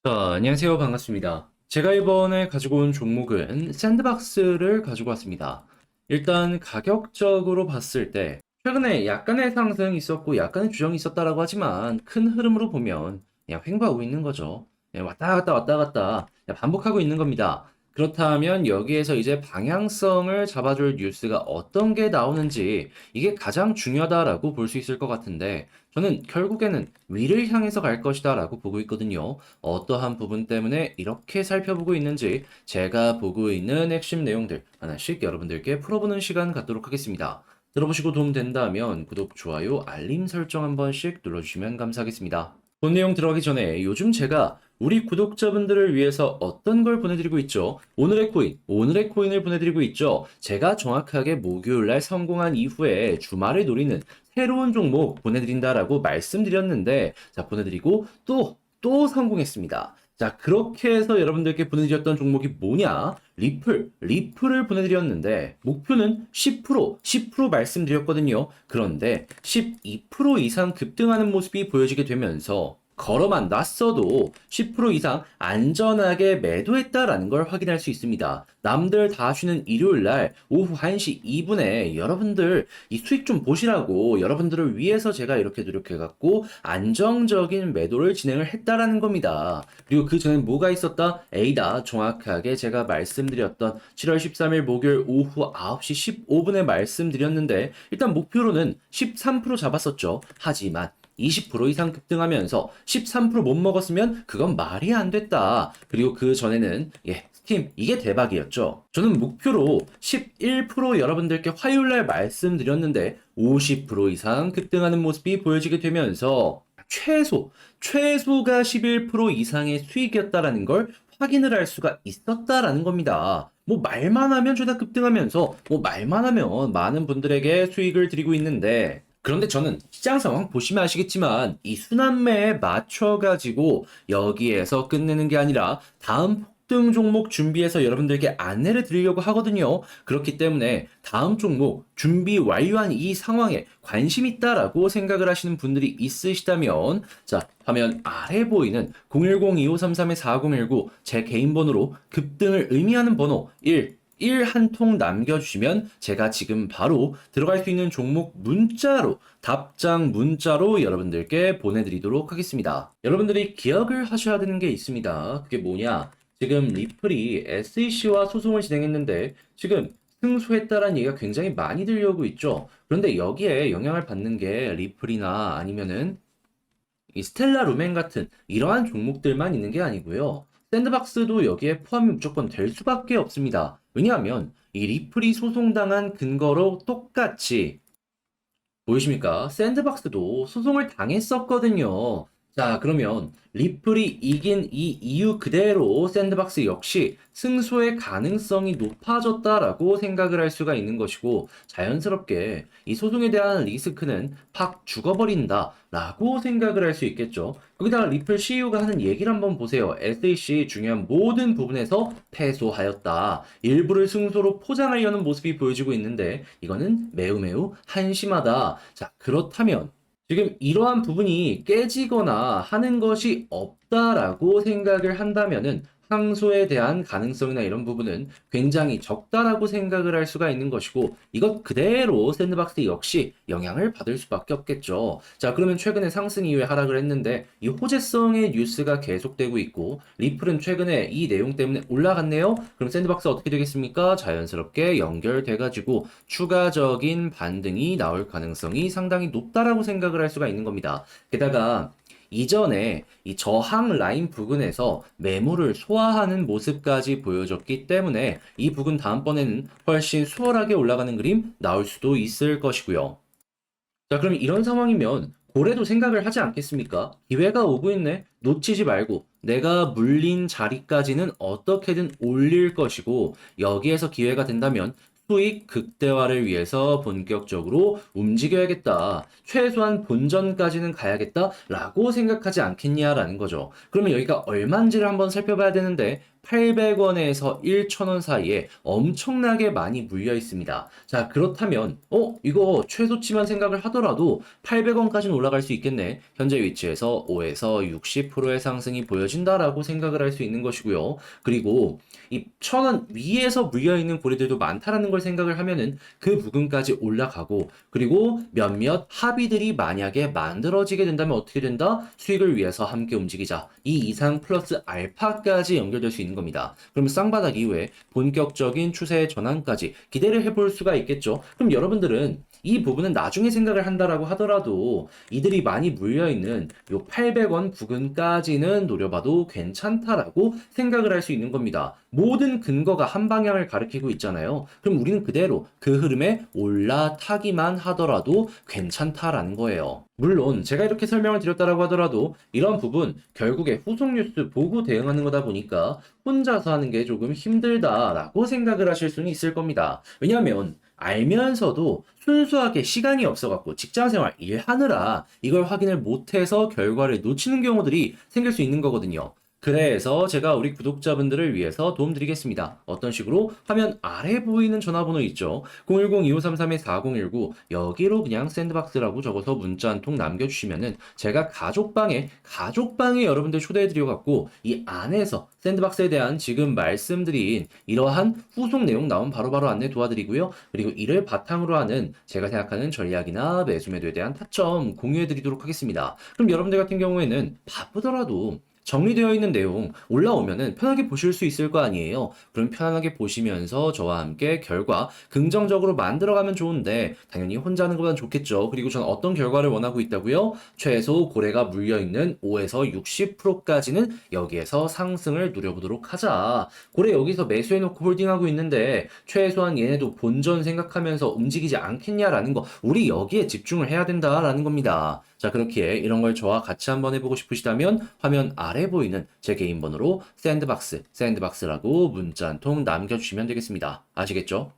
안녕하세요. 반갑습니다. 제가 이번에 가지고 온 종목은 샌드박스를 가지고 왔습니다. 일단 가격적으로 봤을 때 최근에 약간의 상승이 있었고 약간의 주정이 있었다라고 하지만 큰 흐름으로 보면 그냥 횡보하고 있는 거죠. 그냥 왔다 갔다 왔다 갔다 그냥 반복하고 있는 겁니다. 그렇다면 여기에서 이제 방향성을 잡아줄 뉴스가 어떤 게 나오는지 이게 가장 중요하다라고 볼 수 있을 것 같은데 저는 결국에는 위를 향해서 갈 것이다라고 보고 있거든요. 어떠한 부분 때문에 이렇게 살펴보고 있는지 제가 보고 있는 핵심 내용들 하나씩 여러분들께 풀어보는 시간 갖도록 하겠습니다. 들어보시고 도움된다면 구독, 좋아요, 알림 설정 한 번씩 눌러주시면 감사하겠습니다. 본 내용 들어가기 전에 요즘 제가 우리 구독자분들을 위해서 어떤 걸 보내드리고 있죠? 오늘의 코인을 보내드리고 있죠. 제가 정확하게 목요일날 성공한 이후에 주말을 노리는 새로운 종목 보내드린다라고 말씀드렸는데, 자, 보내드리고 또 성공했습니다. 자, 그렇게 해서 여러분들께 보내드렸던 종목이 뭐냐? 리플을 보내드렸는데, 목표는 10% 말씀드렸거든요. 그런데 12% 이상 급등하는 모습이 보여지게 되면서, 걸어만 놨어도 10% 이상 안전하게 매도했다라는 걸 확인할 수 있습니다. 남들 다 쉬는 일요일 날 오후 1시 2분에 여러분들 이 수익 좀 보시라고 여러분들을 위해서 제가 이렇게 노력해갖고 안정적인 매도를 진행을 했다라는 겁니다. 그리고 그 전에 뭐가 있었다? 에이다. 정확하게 제가 말씀드렸던 7월 13일 목요일 오후 9시 15분에 말씀드렸는데 일단 목표로는 13% 잡았었죠. 하지만 20% 이상 급등하면서 13%못 먹었으면 그건 말이 안 됐다. 그리고 그 전에는 스팀 이게 대박이었죠. 저는 목표로 11% 여러분들께 화요일날 말씀드렸는데 50% 이상 급등하는 모습이 보여지게 되면서 최소가 11% 이상의 수익이었다라는 걸 확인을 할 수가 있었다라는 겁니다. 뭐 말만 하면 죄다 급등하면서 뭐 말만 하면 많은 분들에게 수익을 드리고 있는데 그런데 저는 시장 상황 보시면 아시겠지만 이 순환매에 맞춰가지고 여기에서 끝내는 게 아니라 다음 폭등 종목 준비해서 여러분들께 안내를 드리려고 하거든요. 그렇기 때문에 다음 종목 준비 완료한 이 상황에 관심 있다라고 생각을 하시는 분들이 있으시다면 자, 화면 아래 보이는 010-2533-4019 제 개인 번호로 급등을 의미하는 번호 1 한 통 남겨주시면 제가 지금 바로 들어갈 수 있는 종목 문자로 답장 문자로 여러분들께 보내드리도록 하겠습니다. 여러분들이 기억을 하셔야 되는 게 있습니다. 그게 뭐냐? 지금 리플이 SEC와 소송을 진행했는데 지금 승소했다라는 얘기가 굉장히 많이 들려오고 있죠. 그런데 여기에 영향을 받는 게 리플이나 아니면은 이 스텔라 루멘 같은 이러한 종목들만 있는 게 아니고요. 샌드박스도 여기에 포함이 무조건 될 수밖에 없습니다. 왜냐하면 이 리플이 소송당한 근거로 똑같이 보이십니까? 샌드박스도 소송을 당했었거든요. 자, 그러면 리플이 이긴 이 이유 그대로 샌드박스 역시 승소의 가능성이 높아졌다라고 생각을 할 수가 있는 것이고 자연스럽게 이 소송에 대한 리스크는 팍 죽어버린다라고 생각을 할 수 있겠죠. 거기다가 리플 CEO가 하는 얘기를 한번 보세요. SEC 중요한 모든 부분에서 패소하였다. 일부를 승소로 포장하려는 모습이 보여지고 있는데 이거는 매우 한심하다. 자, 그렇다면 지금 이러한 부분이 깨지거나 하는 것이 없다라고 생각을 한다면은 항소에 대한 가능성이나 이런 부분은 굉장히 적다라고 생각을 할 수가 있는 것이고 이것 그대로 샌드박스 역시 영향을 받을 수밖에 없겠죠. 자, 그러면 최근에 상승 이후에 하락을 했는데 이 호재성의 뉴스가 계속되고 있고 리플은 최근에 이 내용 때문에 올라갔네요. 그럼 샌드박스 어떻게 되겠습니까? 자연스럽게 연결돼가지고 추가적인 반등이 나올 가능성이 상당히 높다라고 생각을 할 수가 있는 겁니다. 게다가 이전에 이 저항 라인 부근에서 매물을 소화하는 모습까지 보여줬기 때문에 이 부근 다음번에는 훨씬 수월하게 올라가는 그림 나올 수도 있을 것이고요. 자, 그럼 이런 상황이면 고래도 생각을 하지 않겠습니까? 기회가 오고 있네. 놓치지 말고 내가 물린 자리까지는 어떻게든 올릴 것이고 여기에서 기회가 된다면 수익 극대화를 위해서 본격적으로 움직여야겠다. 최소한 본전까지는 가야겠다라고 생각하지 않겠냐라는 거죠. 그러면 여기가 얼마인지를 한번 살펴봐야 되는데 800원에서 1,000원 사이에 엄청나게 많이 물려 있습니다. 자, 그렇다면 이거 최소치만 생각을 하더라도 800원까지는 올라갈 수 있겠네. 현재 위치에서 5에서 60%의 상승이 보여진다라고 생각을 할 수 있는 것이고요. 그리고 이 1,000원 위에서 물려 있는 고리들도 많다라는 걸 생각을 하면은 그 부근까지 올라가고, 그리고 몇몇 합의들이 만약에 만들어지게 된다면 어떻게 된다? 수익을 위해서 함께 움직이자. 이 이상 플러스 알파까지 연결될 수 있는 겁니다. 그럼 쌍바닥 이후에 본격적인 추세의 전환까지 기대를 해볼 수가 있겠죠. 그럼 여러분들은 이 부분은 나중에 생각을 한다라고 하더라도 이들이 많이 물려있는 요 800원 부근까지는 노려봐도 괜찮다라고 생각을 할 수 있는 겁니다. 모든 근거가 한 방향을 가리키고 있잖아요. 그럼 우리는 그대로 그 흐름에 올라타기만 하더라도 괜찮다라는 거예요. 물론 제가 이렇게 설명을 드렸다라고 하더라도 이런 부분 결국에 후속 뉴스 보고 대응하는 거다 보니까 혼자서 하는 게 조금 힘들다라고 생각을 하실 수는 있을 겁니다. 왜냐하면 알면서도 순수하게 시간이 없어갖고 직장생활 일하느라 이걸 확인을 못해서 결과를 놓치는 경우들이 생길 수 있는 거거든요. 그래서 제가 우리 구독자분들을 위해서 도움드리겠습니다. 어떤 식으로? 화면 아래 보이는 전화번호 있죠? 010-2533-4019 여기로 그냥 샌드박스라고 적어서 문자 한 통 남겨주시면은 제가 가족방에 여러분들 초대해드려갖고 이 안에서 샌드박스에 대한 지금 말씀드린 이러한 후속 내용 나온 바로바로 안내 도와드리고요. 그리고 이를 바탕으로 하는 제가 생각하는 전략이나 매수 매도에 대한 타점 공유해드리도록 하겠습니다. 그럼 여러분들 같은 경우에는 바쁘더라도 정리되어 있는 내용 올라오면은 편하게 보실 수 있을 거 아니에요. 그럼 편안하게 보시면서 저와 함께 결과 긍정적으로 만들어가면 좋은데 당연히 혼자 하는 것보단 좋겠죠. 그리고 저는 어떤 결과를 원하고 있다고요? 최소 고래가 물려있는 5에서 60%까지는 여기에서 상승을 누려보도록 하자. 고래 여기서 매수해놓고 홀딩하고 있는데 최소한 얘네도 본전 생각하면서 움직이지 않겠냐라는 거, 우리 여기에 집중을 해야 된다라는 겁니다. 자, 그렇기에 이런 걸 저와 같이 한번 해보고 싶으시다면 화면 아래 보이는 제 개인 번호로 샌드박스라고 문자 한 통 남겨주시면 되겠습니다. 아시겠죠?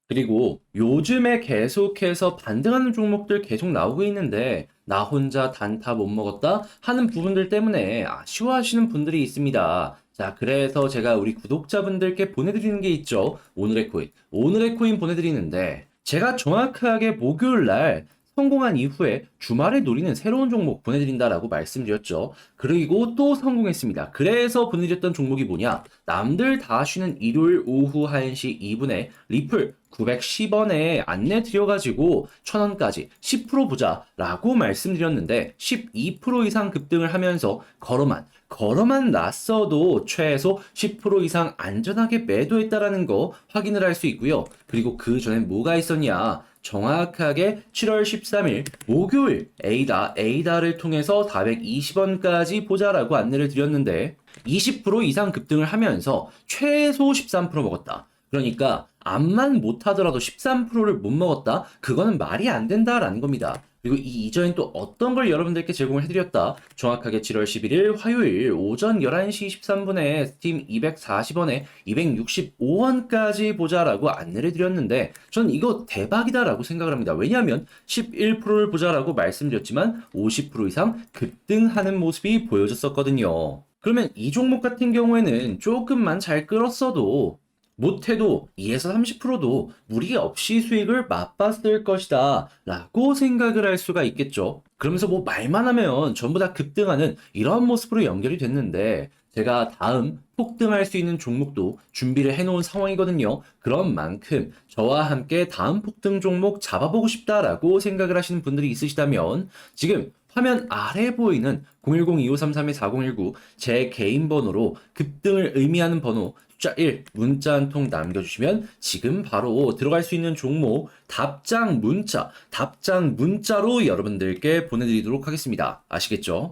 그리고 요즘에 계속해서 반등하는 종목들 계속 나오고 있는데 나 혼자 단타 못 먹었다 하는 부분들 때문에 아쉬워하시는 분들이 있습니다. 자, 그래서 제가 우리 구독자분들께 보내드리는 게 있죠. 오늘의 코인 보내드리는데 제가 정확하게 목요일 날 성공한 이후에 주말에 노리는 새로운 종목 보내드린다라고 말씀드렸죠. 그리고 또 성공했습니다. 그래서 보내드렸던 종목이 뭐냐? 남들 다 쉬는 일요일 오후 1시 2분에 리플 910원에 안내 드려가지고 1000원까지 10% 보자라고 말씀드렸는데 12% 이상 급등을 하면서 걸어만 났어도 최소 10% 이상 안전하게 매도했다라는 거 확인을 할 수 있고요. 그리고 그 전엔 뭐가 있었냐? 정확하게 7월 13일 목요일 에이다를 통해서 420원까지 보자라고 안내를 드렸는데 20% 이상 급등을 하면서 최소 13% 먹었다. 그러니까 암만 못하더라도 13%를 못 먹었다? 그거는 말이 안 된다라는 겁니다. 그리고 이 이전엔 또 어떤 걸 여러분들께 제공을 해드렸다. 정확하게 7월 11일 화요일 오전 11시 13분에 스팀 240원에 265원까지 보자라고 안내를 드렸는데 전 이거 대박이다라고 생각을 합니다. 왜냐하면 11%를 보자라고 말씀드렸지만 50% 이상 급등하는 모습이 보여졌었거든요. 그러면 이 종목 같은 경우에는 조금만 잘 끌었어도 못해도 2에서 30%도 무리 없이 수익을 맛봤을 것이다 라고 생각을 할 수가 있겠죠. 그러면서 뭐 말만 하면 전부 다 급등하는 이런 모습으로 연결이 됐는데 제가 다음 폭등할 수 있는 종목도 준비를 해놓은 상황이거든요. 그런 만큼 저와 함께 다음 폭등 종목 잡아보고 싶다라고 생각을 하시는 분들이 있으시다면 지금 화면 아래 보이는 010-2533-4019 제 개인 번호로 급등을 의미하는 번호 숫자 1 문자 한 통 남겨주시면 지금 바로 들어갈 수 있는 종목 답장 문자로 여러분들께 보내드리도록 하겠습니다. 아시겠죠?